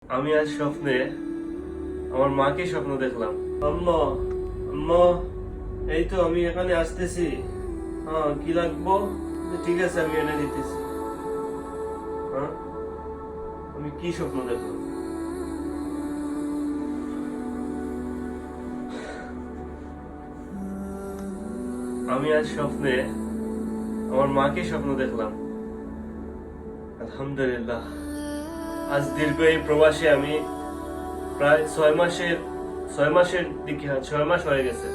আমি আজ স্বপ্নে আমার মাকে স্বপ্ন দেখলাম। আম্মা, আম্মা, এই তো আমি এখানে আসতেছি। হ্যাঁ, কি লাগবো? ঠিক আছে, আমি এনে দিতেছি। হ্যাঁ, আমি কি স্বপ্ন দেখলাম? আমি আজ স্বপ্নে আমার মাকে স্বপ্ন দেখলাম। আলহামদুলিল্লাহ, আজ দীর্ঘ এই প্রবাসে আমি প্রায় 6 মাসের দিকে, 6 মাস হয়ে গেছে।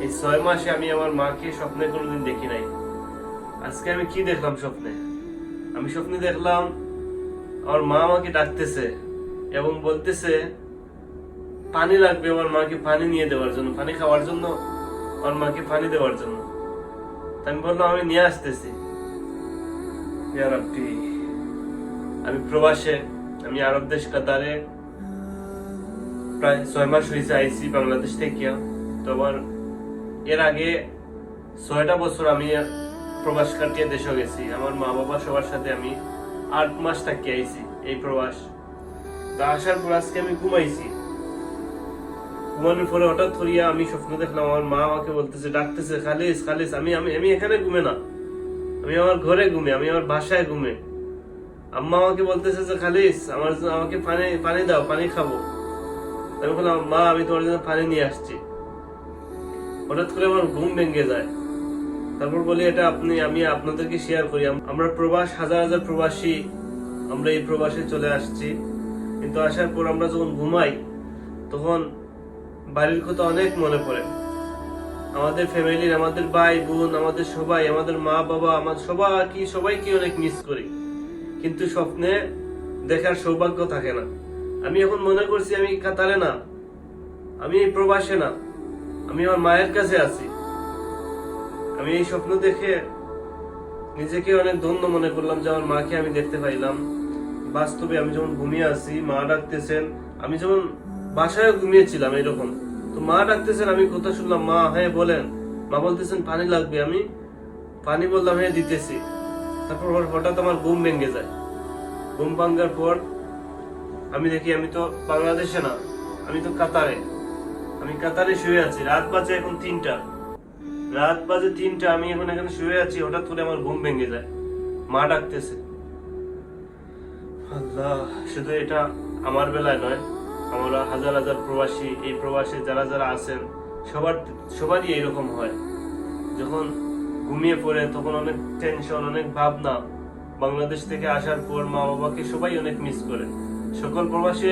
এই 6 মাসে আমি আমার মাকে স্বপ্নে কোনোদিন দেখি নাই। আজকে আমি কি দেখলাম স্বপ্নে? আমি স্বপ্নে দেখলাম আমার মা আমাকে ডাকতেছে এবং বলতেছে পানি লাগবে, আমার মাকে পানি নিয়ে দেওয়ার জন্য, পানি খাওয়ার জন্য, আমার মাকে পানি দেওয়ার জন্য। আমি বললাম আমি নিয়ে আসতেছি। ইয়া রাব্বি, আমি প্রবাসে, আমি আরব দেশ কাতারে প্রায় 6 মাস হয়েছে আইসি বাংলাদেশ থেকে। তো আমার এর আগে 6টা বছর আমি প্রবাস কাটিয়ে দেশে গেছি। আমার মা বাবা সবার সাথে আমি 8 মাস থাকি আইছি এই প্রবাস। তো আসার পর আজকে আমি ঘুমাইছি। ঘুমানোর পরে হঠাৎ করিয়া আমি স্বপ্ন দেখলাম আমার মা আমাকে বলতেছে, ডাকতেছে, খালিস খালিস। আমি আমি আমি এখানে ঘুমে না, আমি আমার ঘরে ঘুমে, আমি আমার বাসায় ঘুমে। আম্মা আমাকে বলতেছে যে খালিস আমাকে পানি পানি দাও, পানি খাবো। আমি বললাম মা আমি তোমার জন্য পানি নিয়ে আসছি। হঠাৎ করে আমার ঘুম ভেঙে যায়। তারপর বলি এটা আমি আপনাদেরকে শেয়ার করি। আমরা প্রবাস, হাজার হাজার প্রবাসী আমরা এই প্রবাসে চলে আসছি। কিন্তু আসার পর আমরা যখন ঘুমাই তখন বাড়ির কথা অনেক মনে পড়ে। আমাদের ফ্যামিলির, আমাদের ভাই বোন, আমাদের সবাই, আমাদের মা বাবা, আমাদের সবাইকে অনেক মিস করি। কিন্তু স্বপ্নে দেখার সৌভাগ্য থাকে না। আমি এখন মনে করছি আমি কাতারে না, আমি এই প্রবাসে না, আমি আমার মায়ের কাছে আছি। আমি এই স্বপ্ন দেখে নিজেকে অনেক ধন্য মনে করলাম যে আমার মাকে আমি দেখতে পাইলাম। বাস্তবে আমি যখন ঘুমিয়ে আছি, মা ডাকতেছেন। আমি যখন বাসায় ঘুমিয়েছিলাম এরকম, তো মা ডাকতেছেন, আমি কথা শুনলাম, মা হ্যাঁ বলেন। মা বলতেছেন পানি লাগবে, আমি পানি বললাম হ্যাঁ দিতেছি। তারপর হঠাৎ আমার ঘুম ভেঙে যায়। ঘুম ভাঙ্গার পর আমি দেখি আমি তো বাংলাদেশে না, আমি তো কাতারে। আমি কাতারে শুয়ে আছি। রাত বাজে এখন 3টা। আমি এখন এখানে শুয়ে আছি। হঠাৎ করে আমার ঘুম ভেঙে যায়, মা ডাকতেছে। আল্লাহ, শুধু এটা আমার বেলায় নয়, আমরা হাজার হাজার প্রবাসী, এই প্রবাসে যারা যারা আছেন সবারই এইরকম হয়। যখন ঘুমিয়ে পড়ে তখন অনেক টেনশন, অনেক ভাবনা। বাংলাদেশ থেকে আসার পর মা বাবাকে সবাই অনেক মিস করে। সকল প্রবাসী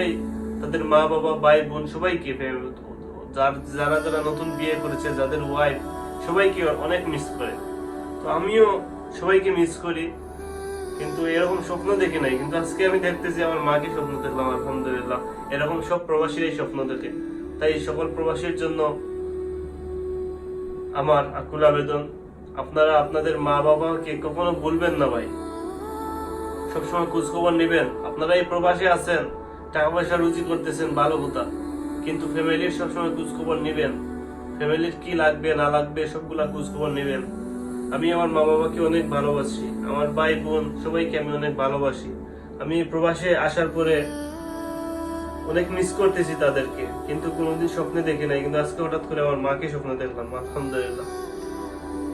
তাদের মা বাবা, ভাই বোন সবাইকে, যারা যারা নতুন বিয়ে করেছে, যাদের ওয়াইফ, সবাইকে অনেক মিস করে। তো আমিও সবাইকে মিস করি, কিন্তু এরকম স্বপ্ন দেখি নাই। কিন্তু আজকে আমি দেখতেছি আমার মাকে স্বপ্ন দেখলাম। আলহামদুলিল্লাহ, এরকম সব প্রবাসীরাই স্বপ্ন দেখে। তাই সকল প্রবাসীর জন্য আমার আকুল আবেদন, আপনারা আপনাদের মা বাবাকে কখনো ভুলবেন না ভাই। সবসময় খোঁজ খবর নেবেন। আপনারা এই প্রবাসে আছেন, টাকা পয়সা রুজি করতেছেন, ভালো কথা, কিন্তু ফ্যামিলির সবসময় খোঁজ খবর নেবেন। ফ্যামিলির কি লাগবে না লাগবে সবগুলা খোঁজ খবর নেবেন। আমি আমার মা বাবাকে অনেক ভালোবাসি, আমার ভাই বোন সবাইকে আমি অনেক ভালোবাসি। আমি প্রবাসে আসার পরে অনেক মিস করতেছি তাদেরকে, কিন্তু কোনোদিন স্বপ্নে দেখি নাই। কিন্তু আজকে হঠাৎ করে আমার মাকে স্বপ্ন দেখলাম। আলহামদুলিল্লাহ,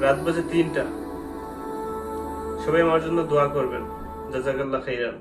রাত বাজে 3টা। সবাই আমার জন্য দোয়া করবেন। জাযাকাল্লাহ খাইরান।